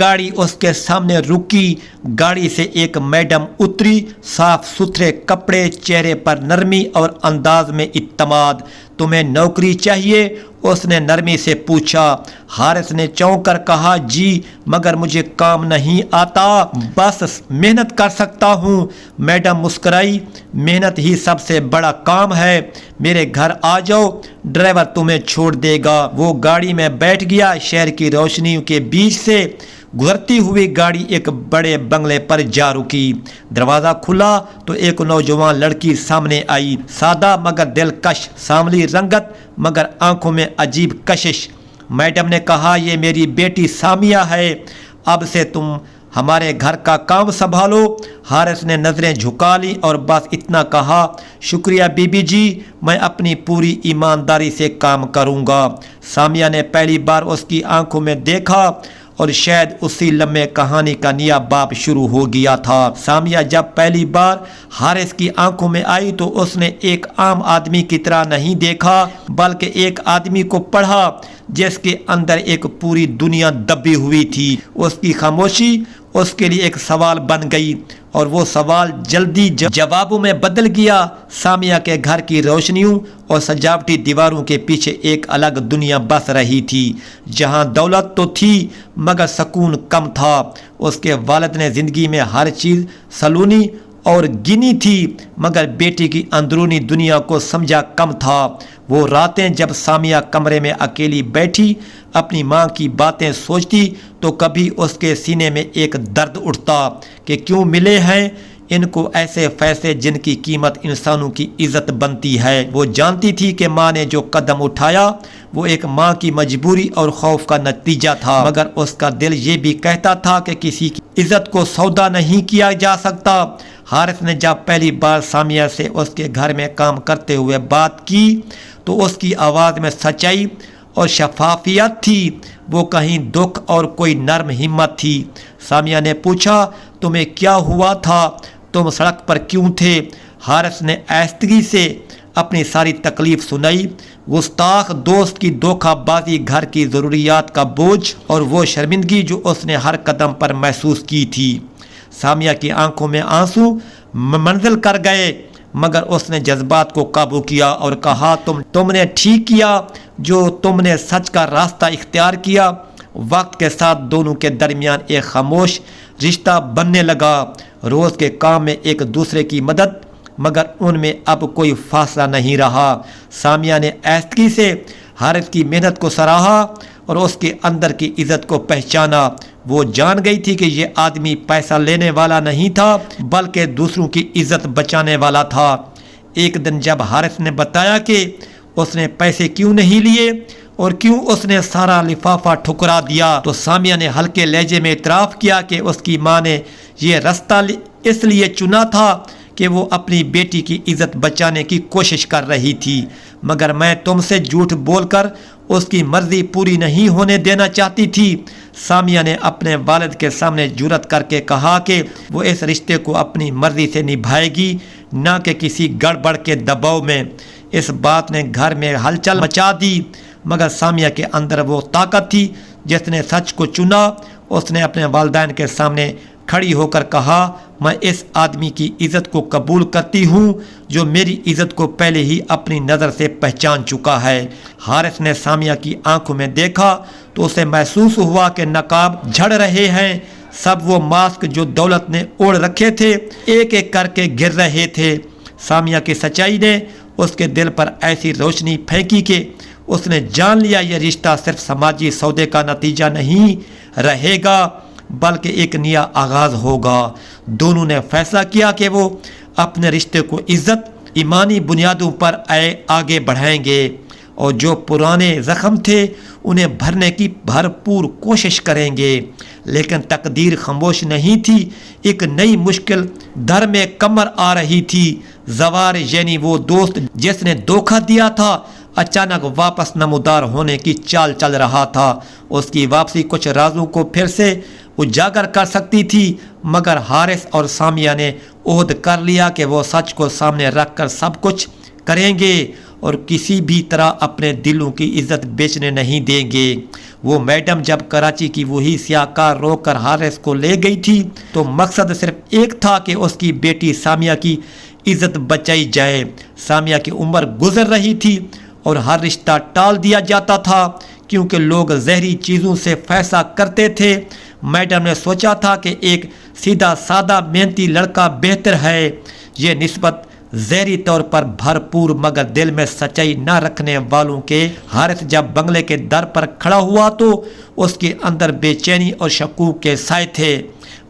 گاڑی اس کے سامنے رکی۔ گاڑی سے ایک میڈم اتری، صاف ستھرے کپڑے، چہرے پر نرمی اور انداز میں اعتماد۔ تمہیں نوکری چاہیے؟ اس نے نرمی سے پوچھا۔ حارث نے چونک کر کہا جی، مگر مجھے کام نہیں آتا، بس محنت کر سکتا ہوں۔ میڈم مسکرائی۔ محنت ہی سب سے بڑا کام ہے، میرے گھر آ جاؤ، ڈرائیور تمہیں چھوڑ دے گا۔ وہ گاڑی میں بیٹھ گیا۔ شہر کی روشنیوں کے بیچ سے گزرتی ہوئی گاڑی ایک بڑے بنگلے پر جا رکی۔ دروازہ کھلا تو ایک نوجوان لڑکی سامنے آئی، سادہ مگر دلکش، سانولی رنگت مگر آنکھوں میں عجیب کشش۔ میڈم نے کہا یہ میری بیٹی سامیہ ہے، اب سے تم ہمارے گھر کا کام سنبھالو۔ حارث نے نظریں جھکا لی اور بس اتنا کہا، شکریہ بی بی جی، میں اپنی پوری ایمانداری سے کام کروں گا۔ سامیہ نے پہلی بار اس کی آنکھوں میں دیکھا اور شاید اسی لمحے کہانی کا نیا باب شروع ہو گیا تھا۔ سامیہ جب پہلی بار حارث کی آنکھوں میں آئی تو اس نے ایک عام آدمی کی طرح نہیں دیکھا، بلکہ ایک آدمی کو پڑھا جس کے اندر ایک پوری دنیا دبی ہوئی تھی۔ اس کی خاموشی اس کے لیے ایک سوال بن گئی اور وہ سوال جلدی جوابوں میں بدل گیا۔ سامیہ کے گھر کی روشنیوں اور سجاوٹی دیواروں کے پیچھے ایک الگ دنیا بس رہی تھی، جہاں دولت تو تھی مگر سکون کم تھا۔ اس کے والد نے زندگی میں ہر چیز سلونی اور گنی تھی مگر بیٹی کی اندرونی دنیا کو سمجھا کم تھا۔ وہ راتیں جب سامیہ کمرے میں اکیلی بیٹھی اپنی ماں کی باتیں سوچتی تو کبھی اس کے سینے میں ایک درد اٹھتا کہ کیوں ملے ہیں ان کو ایسے فیصلے جن کی قیمت انسانوں کی عزت بنتی ہے۔ وہ جانتی تھی کہ ماں نے جو قدم اٹھایا وہ ایک ماں کی مجبوری اور خوف کا نتیجہ تھا، مگر اس کا دل یہ بھی کہتا تھا کہ کسی کی عزت کو سودا نہیں کیا جا سکتا۔ حارث نے جب پہلی بار سامیہ سے اس کے گھر میں کام کرتے ہوئے بات کی تو اس کی آواز میں سچائی اور شفافیت تھی، وہ کہیں دکھ اور کوئی نرم ہمت تھی۔ سامیہ نے پوچھا، تمہیں کیا ہوا تھا؟ تم سڑک پر کیوں تھے؟ حارث نے آہستگی سے اپنی ساری تکلیف سنائی، گستاخ دوست کی دھوکہ بازی، گھر کی ضروریات کا بوجھ اور وہ شرمندگی جو اس نے ہر قدم پر محسوس کی تھی۔ سامیہ کی آنکھوں میں آنسو منزل کر گئے مگر اس نے جذبات کو قابو کیا اور کہا، تم نے ٹھیک کیا جو تم نے سچ کا راستہ اختیار کیا۔ وقت کے ساتھ دونوں کے درمیان ایک خاموش رشتہ بننے لگا، روز کے کام میں ایک دوسرے کی مدد، مگر ان میں اب کوئی فاصلہ نہیں رہا۔ سامیہ نے آہستگی سے حارث کی محنت کو سراہا اور اس کے اندر کی عزت کو پہچانا۔ وہ جان گئی تھی کہ یہ آدمی پیسہ لینے والا نہیں تھا بلکہ دوسروں کی عزت بچانے والا تھا۔ ایک دن جب حارث نے بتایا کہ اس نے پیسے کیوں نہیں لیے اور کیوں اس نے سارا لفافہ ٹھکرا دیا تو سامیہ نے ہلکے لہجے میں اعتراف کیا کہ اس کی ماں نے یہ راستہ اس لیے چنا تھا کہ وہ اپنی بیٹی کی عزت بچانے کی کوشش کر رہی تھی، مگر میں تم سے جھوٹ بول کر اس کی مرضی پوری نہیں ہونے دینا چاہتی تھی۔ سامیہ نے اپنے والد کے سامنے جرأت کر کے کہا کہ وہ اس رشتے کو اپنی مرضی سے نبھائے گی، نہ کہ کسی گڑبڑ کے دباؤ میں۔ اس بات نے گھر میں ہلچل مچا دی مگر سامیہ کے اندر وہ طاقت تھی جس نے سچ کو چنا۔ اس نے اپنے والدین کے سامنے کھڑی ہو کر کہا، میں اس آدمی کی عزت کو قبول کرتی ہوں جو میری عزت کو پہلے ہی اپنی نظر سے پہچان چکا ہے۔ حارث نے سامیہ کی آنکھوں میں دیکھا تو اسے محسوس ہوا کہ نقاب جھڑ رہے ہیں، سب وہ ماسک جو دولت نے اوڑھ رکھے تھے ایک ایک کر کے گر رہے تھے۔ سامیہ کی سچائی نے اس کے دل پر ایسی روشنی پھینکی کہ اس نے جان لیا یہ رشتہ صرف سماجی سودے کا نتیجہ نہیں رہے گا بلکہ ایک نیا آغاز ہوگا۔ دونوں نے فیصلہ کیا کہ وہ اپنے رشتے کو عزت ایمانی بنیادوں پر آگے بڑھائیں گے اور جو پرانے زخم تھے انہیں بھرنے کی بھرپور کوشش کریں گے۔ لیکن تقدیر خاموش نہیں تھی، ایک نئی مشکل در میں کمر آ رہی تھی۔ زوار یعنی وہ دوست جس نے دھوکہ دیا تھا اچانک واپس نمودار ہونے کی چال چل رہا تھا۔ اس کی واپسی کچھ رازوں کو پھر سے اجاگر کر سکتی تھی مگر حارث اور سامیہ نے عہد کر لیا کہ وہ سچ کو سامنے رکھ کر سب کچھ کریں گے اور کسی بھی طرح اپنے دلوں کی عزت بیچنے نہیں دیں گے۔ وہ میڈم جب کراچی کی وہی سیاہ کار روک کر حارث کو لے گئی تھی تو مقصد صرف ایک تھا کہ اس کی بیٹی سامیہ کی عزت بچائی جائے۔ سامیہ کی عمر گزر رہی تھی اور ہر رشتہ ٹال دیا جاتا تھا کیونکہ لوگ زہری چیزوں سے فیصلہ کرتے تھے۔ میڈم نے سوچا تھا کہ ایک سیدھا سادہ محنتی لڑکا بہتر ہے۔ یہ نسبت زہری طور پر بھرپور مگر دل میں سچائی نہ رکھنے والوں کے۔ حارث جب بنگلے کے در پر کھڑا ہوا تو اس کے اندر بے چینی اور شکوک کے سائے تھے،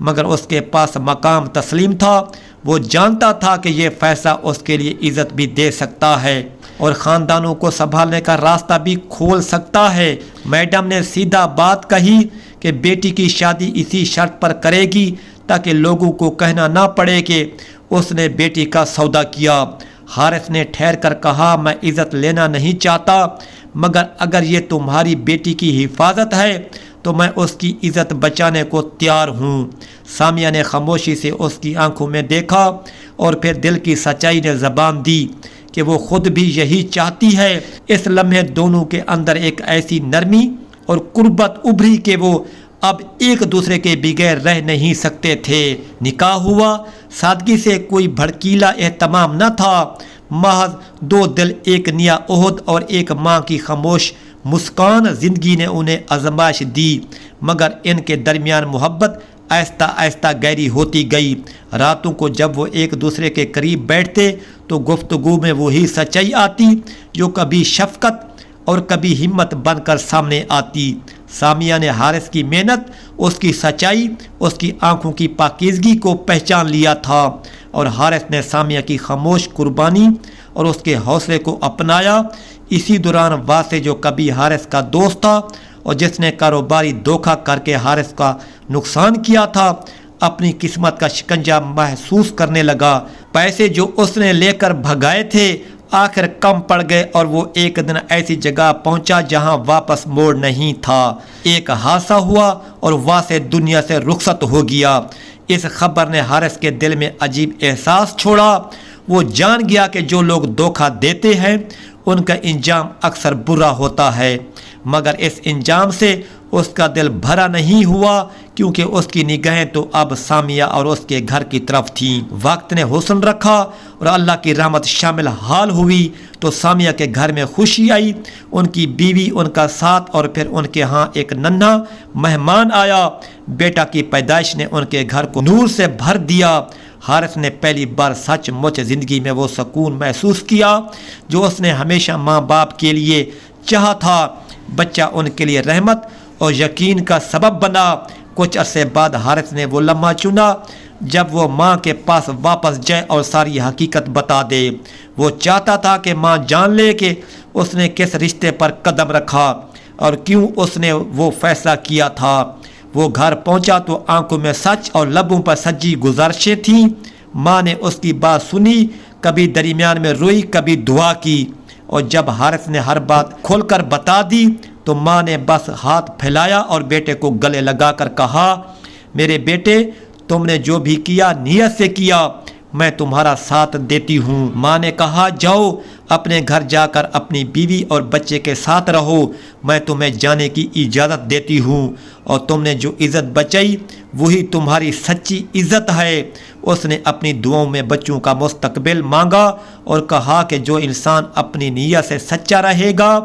مگر اس کے پاس مقام تسلیم تھا۔ وہ جانتا تھا کہ یہ فیصلہ اس کے لیے عزت بھی دے سکتا ہے اور خاندانوں کو سنبھالنے کا راستہ بھی کھول سکتا ہے۔ میڈم نے سیدھا بات کہی کہ بیٹی کی شادی اسی شرط پر کرے گی تاکہ لوگوں کو کہنا نہ پڑے کہ اس نے بیٹی کا سودا کیا۔ حارث نے ٹھہر کر کہا، میں عزت لینا نہیں چاہتا، مگر اگر یہ تمہاری بیٹی کی حفاظت ہے تو میں اس کی عزت بچانے کو تیار ہوں۔ سامیہ نے خاموشی سے اس کی آنکھوں میں دیکھا اور پھر دل کی سچائی نے زبان دی کہ وہ خود بھی یہی چاہتی ہے۔ اس لمحے دونوں کے اندر ایک ایسی نرمی اور قربت ابھری کہ وہ اب ایک دوسرے کے بغیر رہ نہیں سکتے تھے۔ نکاح ہوا، سادگی سے، کوئی بھڑکیلا اہتمام نہ تھا، محض دو دل، ایک نیا عہد اور ایک ماں کی خاموش مسکان۔ زندگی نے انہیں آزمائش دی مگر ان کے درمیان محبت آہستہ آہستہ گہری ہوتی گئی۔ راتوں کو جب وہ ایک دوسرے کے قریب بیٹھتے تو گفتگو میں وہی سچائی آتی جو کبھی شفقت اور کبھی ہمت بن کر سامنے آتی۔ سامیہ نے حارث کی محنت، اس کی سچائی، اس کی آنکھوں کی پاکیزگی کو پہچان لیا تھا اور حارث نے سامیہ کی خاموش قربانی اور اس کے حوصلے کو اپنایا۔ اسی دوران واسع جو کبھی حارث کا دوست تھا اور جس نے کاروباری دھوکہ کر کے حارث کا نقصان کیا تھا، اپنی قسمت کا شکنجہ محسوس کرنے لگا۔ پیسے جو اس نے لے کر بھگائے تھے آخر کم پڑ گئے اور وہ ایک دن ایسی جگہ پہنچا جہاں واپس موڑ نہیں تھا۔ ایک حادثہ ہوا اور واسع دنیا سے رخصت ہو گیا۔ اس خبر نے حارث کے دل میں عجیب احساس چھوڑا۔ وہ جان گیا کہ جو لوگ دھوکہ دیتے ہیں ان کا انجام اکثر برا ہوتا ہے، مگر اس انجام سے اس کا دل بھرا نہیں ہوا کیونکہ اس کی نگاہیں تو اب سامیہ اور اس کے گھر کی طرف تھیں۔ وقت نے حسن رکھا اور اللہ کی رحمت شامل حال ہوئی تو سامیہ کے گھر میں خوشی آئی۔ ان کی بیوی، ان کا ساتھ اور پھر ان کے ہاں ایک ننھا مہمان آیا۔ بیٹا کی پیدائش نے ان کے گھر کو نور سے بھر دیا۔ حارث نے پہلی بار سچ مچ زندگی میں وہ سکون محسوس کیا جو اس نے ہمیشہ ماں باپ کے لیے چاہا تھا۔ بچہ ان کے لیے رحمت اور یقین کا سبب بنا۔ کچھ عرصے بعد حارث نے وہ لمحہ چنا جب وہ ماں کے پاس واپس جائے اور ساری حقیقت بتا دے۔ وہ چاہتا تھا کہ ماں جان لے کہ اس نے کس رشتے پر قدم رکھا اور کیوں اس نے وہ فیصلہ کیا تھا۔ وہ گھر پہنچا تو آنکھوں میں سچ اور لبوں پر سجی گزارشیں تھیں۔ ماں نے اس کی بات سنی، کبھی درمیان میں روئی، کبھی دعا کی، اور جب حارث نے ہر بات کھول کر بتا دی تو ماں نے بس ہاتھ پھیلایا اور بیٹے کو گلے لگا کر کہا، میرے بیٹے، تم نے جو بھی کیا نیت سے کیا، میں تمہارا ساتھ دیتی ہوں۔ ماں نے کہا، جاؤ اپنے گھر جا کر اپنی بیوی اور بچے کے ساتھ رہو، میں تمہیں جانے کی اجازت دیتی ہوں، اور تم نے جو عزت بچائی وہی تمہاری سچی عزت ہے۔ اس نے اپنی دعاؤں میں بچوں کا مستقبل مانگا اور کہا کہ جو انسان اپنی نیت سے سچا رہے گا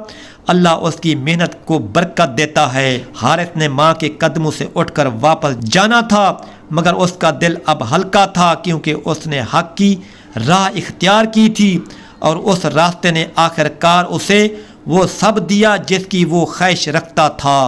اللہ اس کی محنت کو برکت دیتا ہے۔ حارث نے ماں کے قدموں سے اٹھ کر واپس جانا تھا مگر اس کا دل اب ہلکا تھا کیونکہ اس نے حق کی راہ اختیار کی تھی اور اس راستے نے آخر کار اسے وہ سب دیا جس کی وہ خواہش رکھتا تھا۔